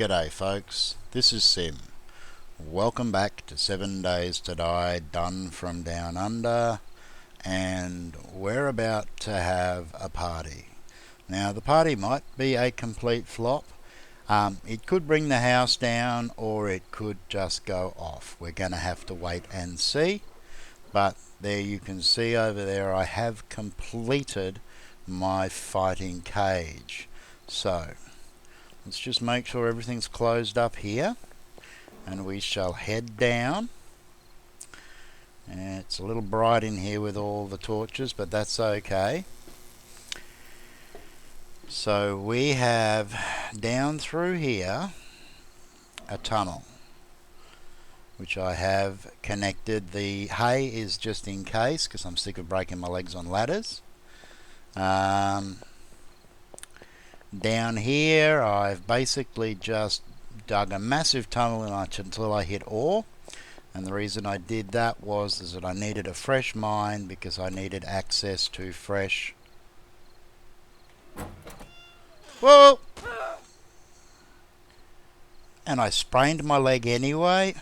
G'day folks, this is Sim. Welcome back to 7 Days to Die Done from Down Under, and we're about to have a party. Now the party might be a complete flop. It could bring the house down or it could just go off. We're going to have to wait and see, but there you can see over there I have completed my fighting cage. So let's just make sure everything's closed up here, and we shall head down. It's a little bright in here with all the torches, but that's okay. So we have down through here a tunnel which I have connected. The hay is just in case because I'm sick of breaking my legs on ladders. Down here I've basically just dug a massive tunnel until I hit ore, and the reason I did that was that I needed a fresh mine because I needed access to fresh... Whoa! And I sprained my leg anyway.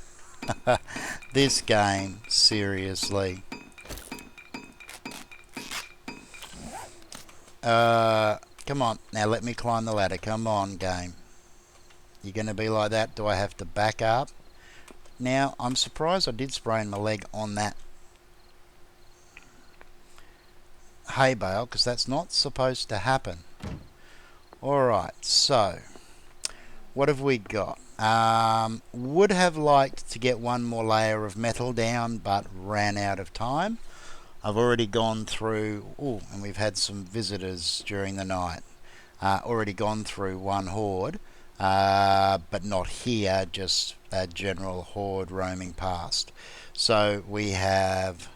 This game, seriously. Come on, now let me climb the ladder. Come on, game. You're going to be like that? Do I have to back up? Now, I'm surprised I did sprain my leg on that hay bale, because that's not supposed to happen. Alright, so what have we got? Would have liked to get one more layer of metal down, but ran out of time. I've already gone through, and we've had some visitors during the night. Already gone through one horde, but not here, just a general horde roaming past. So we have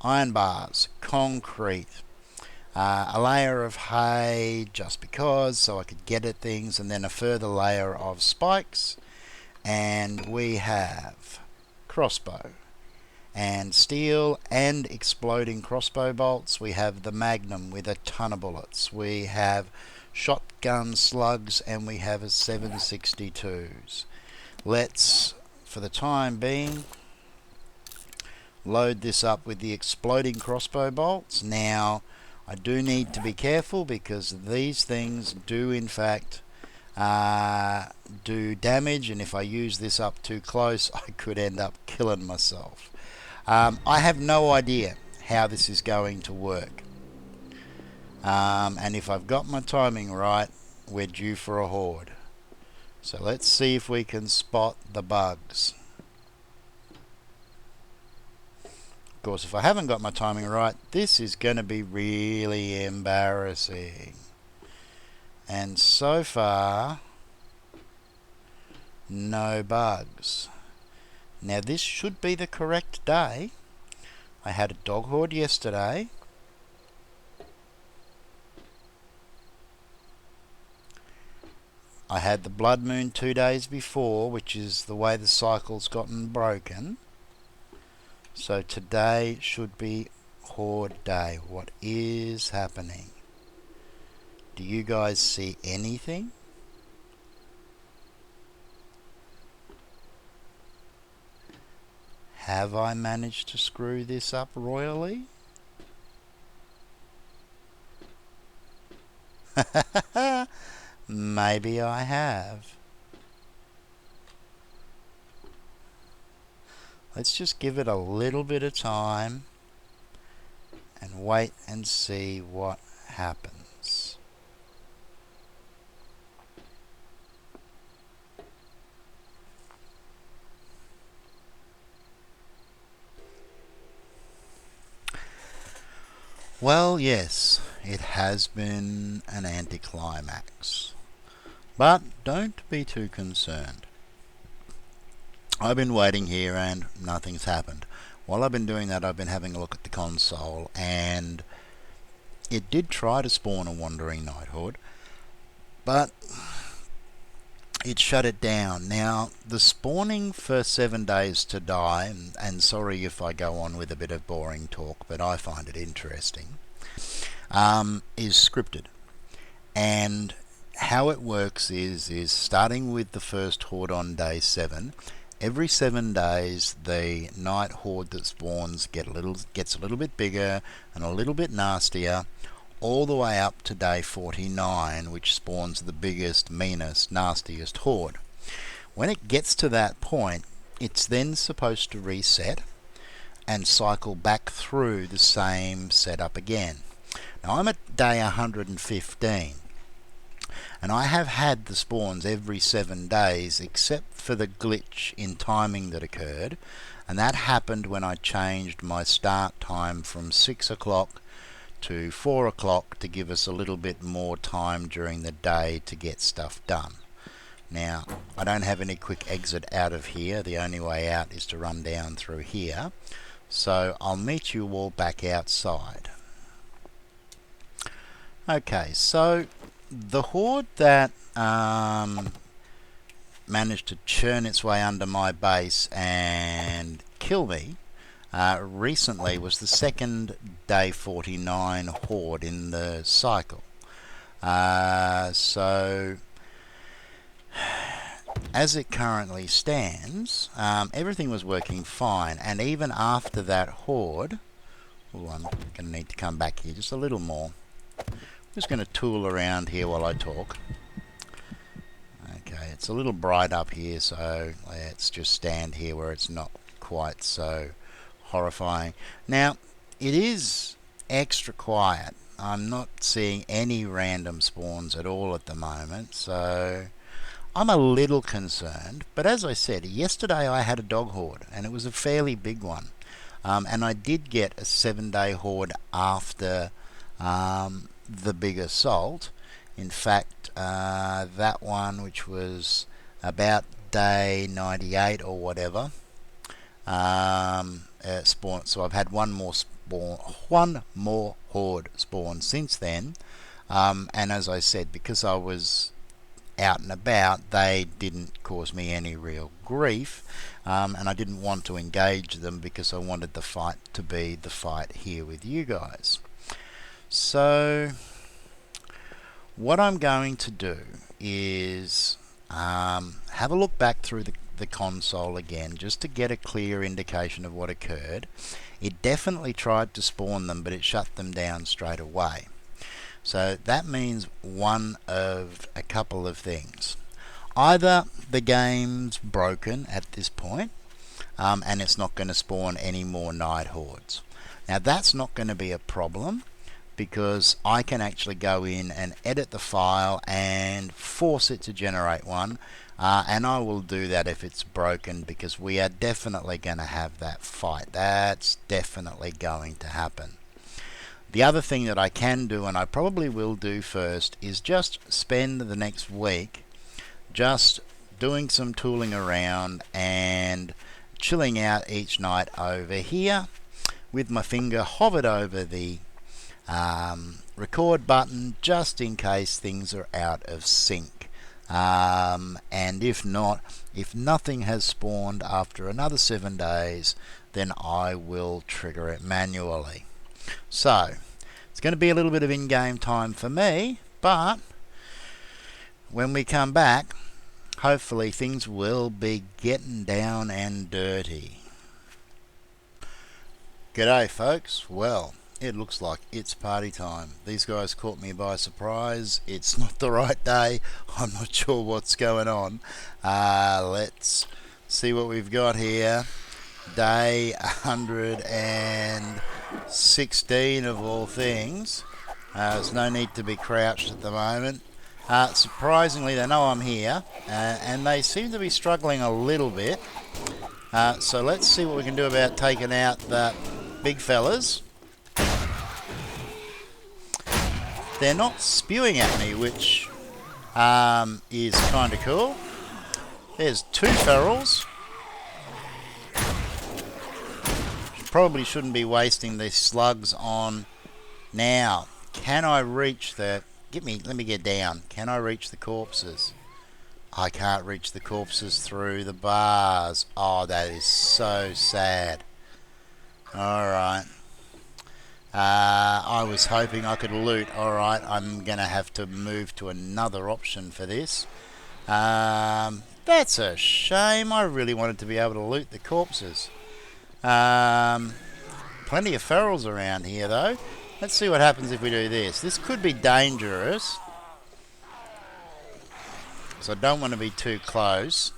iron bars, concrete, a layer of hay just because, so I could get at things, and then a further layer of spikes, and we have crossbow and steel and exploding crossbow bolts. We have the Magnum with a ton of bullets. We have shotgun slugs, and we have a 7.62s. Let's, for the time being, load this up with the exploding crossbow bolts. Now, I do need to be careful because these things do in fact do damage, and if I use this up too close I could end up killing myself. I have no idea how this is going to work, and if I've got my timing right, we're due for a horde. So let's see if we can spot the bugs. Of course, if I haven't got my timing right, this is going to be really embarrassing. And so far, no bugs. Now this should be the correct day. I had a dog horde yesterday. I had the blood moon 2 days before, which is the way the cycle's gotten broken. So today should be horde day. What is happening? Do you guys see anything? Have I managed to screw this up royally? Maybe I have. Let's just give it a little bit of time and wait and see what happens. Well, yes, it has been an anticlimax, but don't be too concerned. I've been waiting here and nothing's happened. While I've been doing that, I've been having a look at the console, and it did try to spawn a wandering night horde, but it shut it down. Now, the spawning for 7 Days to Die, and sorry if I go on with a bit of boring talk, but I find it interesting, is scripted. And how it works is starting with the first horde on day 7. Every 7 days, the night horde that spawns gets a little bit bigger and a little bit nastier, all the way up to day 49, which spawns the biggest, meanest, nastiest horde. When it gets to that point, it's then supposed to reset and cycle back through the same setup again. Now I'm at day 115, and I have had the spawns every 7 days except for the glitch in timing that occurred, and that happened when I changed my start time from 6 o'clock to 4 o'clock to give us a little bit more time during the day to get stuff done. Now, I don't have any quick exit out of here. The only way out is to run down through here. So I'll meet you all back outside. Okay, so the horde that managed to churn its way under my base and kill me recently was the second day 49 horde in the cycle. So as it currently stands, everything was working fine, and even after that horde, I'm going to need to come back here just a little more. I'm just going to tool around here while I talk. Okay, it's a little bright up here, so let's just stand here where it's not quite so horrifying. Now, it is extra quiet. I'm not seeing any random spawns at all at the moment, so I'm a little concerned. But as I said, yesterday I had a dog horde, and it was a fairly big one. And I did get a 7-day horde after the big assault. In fact, that one, which was about day 98 or whatever, spawned. So I've had one more horde spawn since then. And as I said, because I was out and about, they didn't cause me any real grief, and I didn't want to engage them because I wanted the fight to be the fight here with you guys. So what I'm going to do is have a look back through the console again, just to get a clear indication of what occurred. It definitely tried to spawn them, but it shut them down straight away. So that means one of a couple of things. Either the game's broken at this point, and it's not going to spawn any more night hordes. Now that's not going to be a problem, because I can actually go in and edit the file and force it to generate one, and I will do that if it's broken, because we are definitely going to have that fight. That's definitely going to happen. The other thing that I can do, and I probably will do first, is just spend the next week just doing some tooling around and chilling out each night over here with my finger hovered over the record button, just in case things are out of sync. And if not, if nothing has spawned after another 7 days, then I will trigger it manually. So it's going to be a little bit of in-game time for me, but when we come back, hopefully things will be getting down and dirty. G'day folks. Well, it looks like it's party time. These guys caught me by surprise. It's not the right day. I'm not sure what's going on. Let's see what we've got here. Day 116 of all things. There's no need to be crouched at the moment. Surprisingly, they know I'm here, and they seem to be struggling a little bit. So let's see what we can do about taking out the big fellas. They're not spewing at me, which is kind of cool. There's 2 ferals. Probably shouldn't be wasting these slugs on. Now, can I reach the... let me get down. Can I reach the corpses? I can't reach the corpses through the bars. Oh, that is so sad. Alright. I was hoping I could loot. Alright, I'm going to have to move to another option for this. That's a shame. I really wanted to be able to loot the corpses. Plenty of ferals around here though. Let's see what happens if we do this. This could be dangerous, so I don't want to be too close.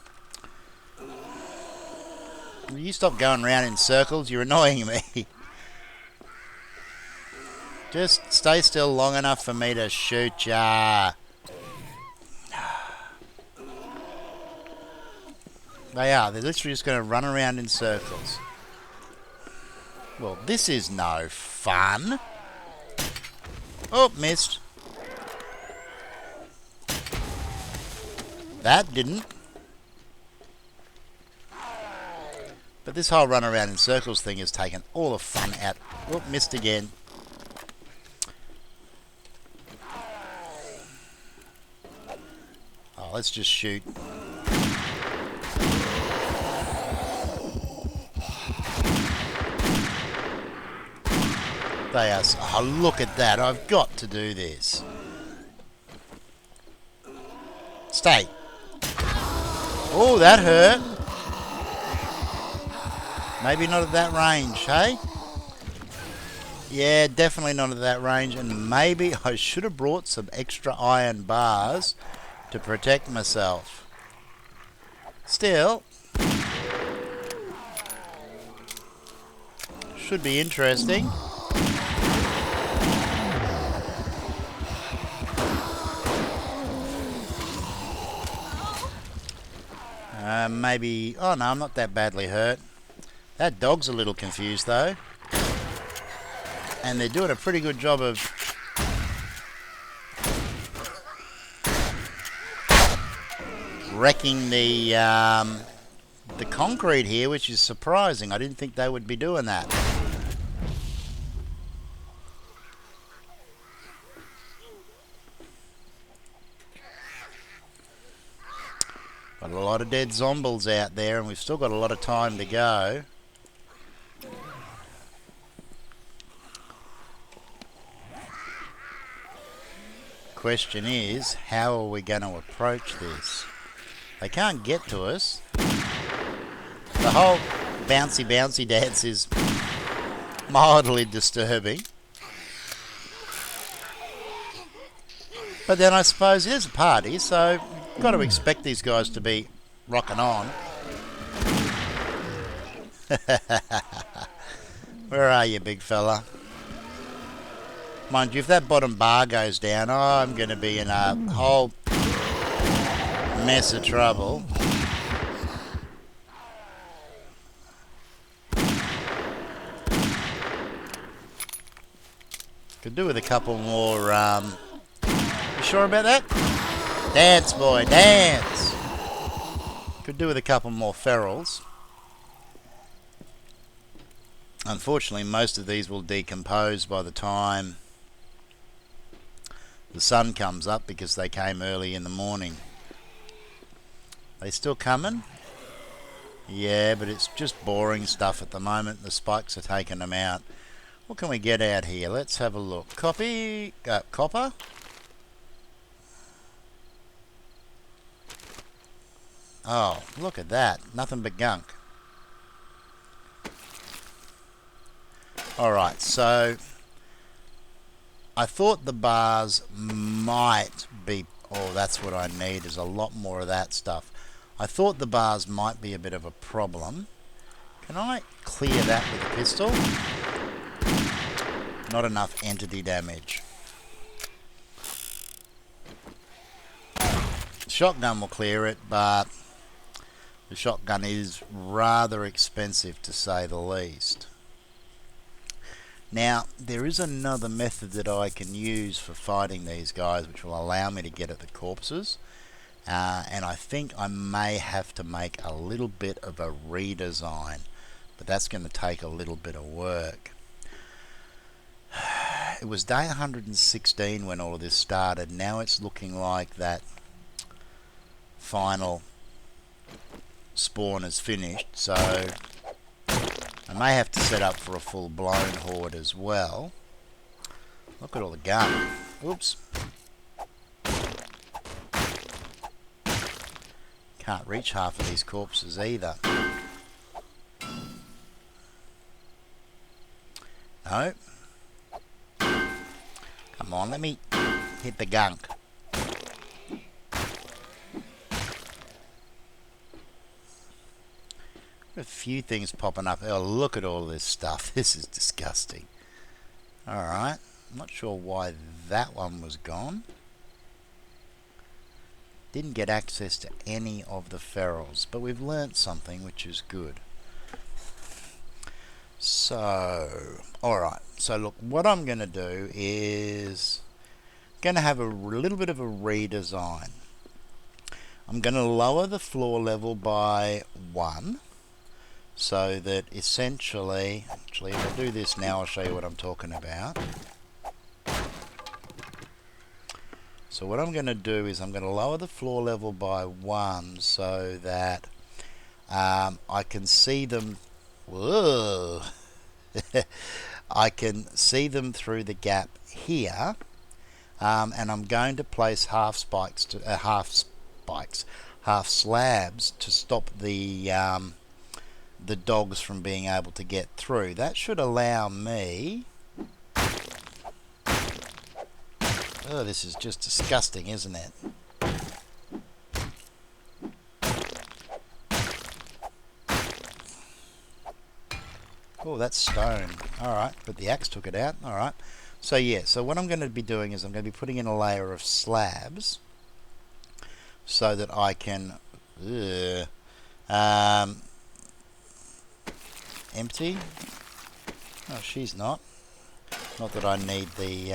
Will you stop going around in circles? You're annoying me. Just stay still long enough for me to shoot ya. They are. They're literally just going to run around in circles. Well, this is no fun. Oh, missed. That didn't. But this whole run around in circles thing has taken all the fun out. Oh, missed again. Oh, let's just shoot. They are. Oh, look at that. I've got to do this. Stay. Oh, that hurt. Maybe not at that range, hey? Yeah, definitely not at that range. And maybe I should have brought some extra iron bars to protect myself. Still, should be interesting. Maybe... Oh no, I'm not that badly hurt. That dog's a little confused though. And they're doing a pretty good job of... wrecking the concrete here, which is surprising. I didn't think they would be doing that. Got a lot of dead zombies out there, and we've still got a lot of time to go. Question is, how are we going to approach this? They can't get to us. The whole bouncy dance is mildly disturbing. But then I suppose it is a party, so you've got to expect these guys to be rocking on. Where are you, big fella? Mind you, if that bottom bar goes down, I'm going to be in a whole mess of trouble. Could do with a couple more... You sure about that? Dance, boy, dance! Could do with a couple more ferals. Unfortunately, most of these will decompose by the time the sun comes up because they came early in the morning. They still coming? Yeah, but it's just boring stuff at the moment. The spikes are taking them out. What can we get out here? Let's have a look. Copper? Oh, look at that. Nothing but gunk. Alright, so I thought the bars might be... Oh, that's what I need, is a lot more of that stuff. I thought the bars might be a bit of a problem. Can I clear that with a pistol? Not enough entity damage. The shotgun will clear it, but the shotgun is rather expensive to say the least. Now, there is another method that I can use for fighting these guys which will allow me to get at the corpses. And I think I may have to make a little bit of a redesign. But that's going to take a little bit of work. It was day 116 when all of this started. Now it's looking like that final spawn is finished. So I may have to set up for a full-blown horde as well. Look at all the gunk. Oops. Can't reach half of these corpses either. No. Come on, let me hit the gunk. A few things popping up. Oh, look at all this stuff. This is disgusting. Alright. I'm not sure why that one was gone. Didn't get access to any of the ferals, but we've learnt something, which is good. So, alright. So look, what I'm going to do is going to have a little bit of a redesign. I'm going to lower the floor level by 1. So that essentially, actually if I do this now I'll show you what I'm talking about. So what I'm going to do is I'm going to lower the floor level by 1 so that I can see them. Whoa! I can see them through the gap here, and I'm going to place half slabs to stop the dogs from being able to get through. That should allow me... Oh, this is just disgusting, isn't it? Oh, that's stone. Alright, but the axe took it out. Alright. So yeah, so what I'm going to be doing is I'm going to be putting in a layer of slabs so that I can... empty. Oh, she's not. Not that I need the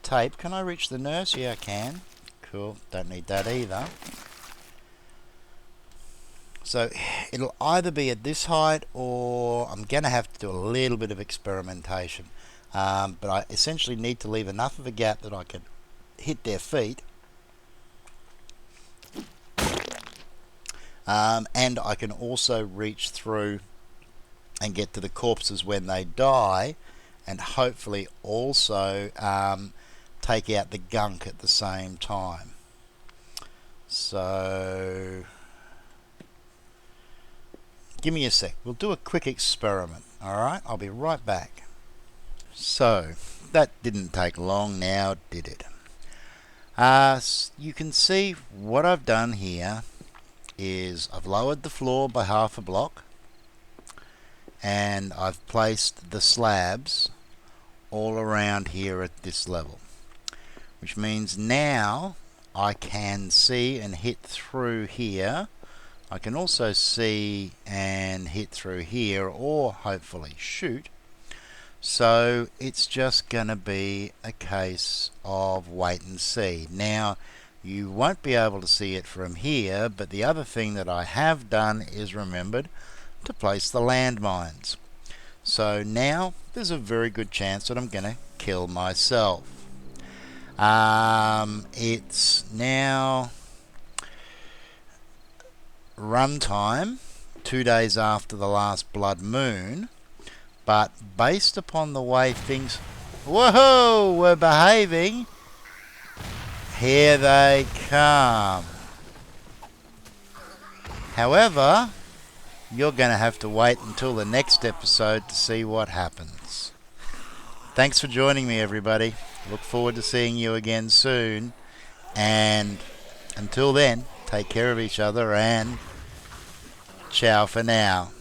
tape. Can I reach the nurse? Yeah, I can. Cool. Don't need that either. So it'll either be at this height, or I'm going to have to do a little bit of experimentation. But I essentially need to leave enough of a gap that I can hit their feet. And I can also reach through and get to the corpses when they die, and hopefully also take out the gunk at the same time. So give me a sec. We'll do a quick experiment. Alright, I'll be right back. So that didn't take long now, did it? You can see what I've done here is I've lowered the floor by half a block, and I've placed the slabs all around here at this level, which means now I can see and hit through here. I can also see and hit through here, or hopefully shoot. So it's just going to be a case of wait and see. Now you won't be able to see it from here, but the other thing that I have done is remembered to place the landmines. So now there's a very good chance that I'm going to kill myself. It's now runtime, 2 days after the last blood moon, but based upon the way things... Whoa! We're behaving. Here they come. However, you're going to have to wait until the next episode to see what happens. Thanks for joining me, everybody. Look forward to seeing you again soon. And until then, take care of each other, and ciao for now.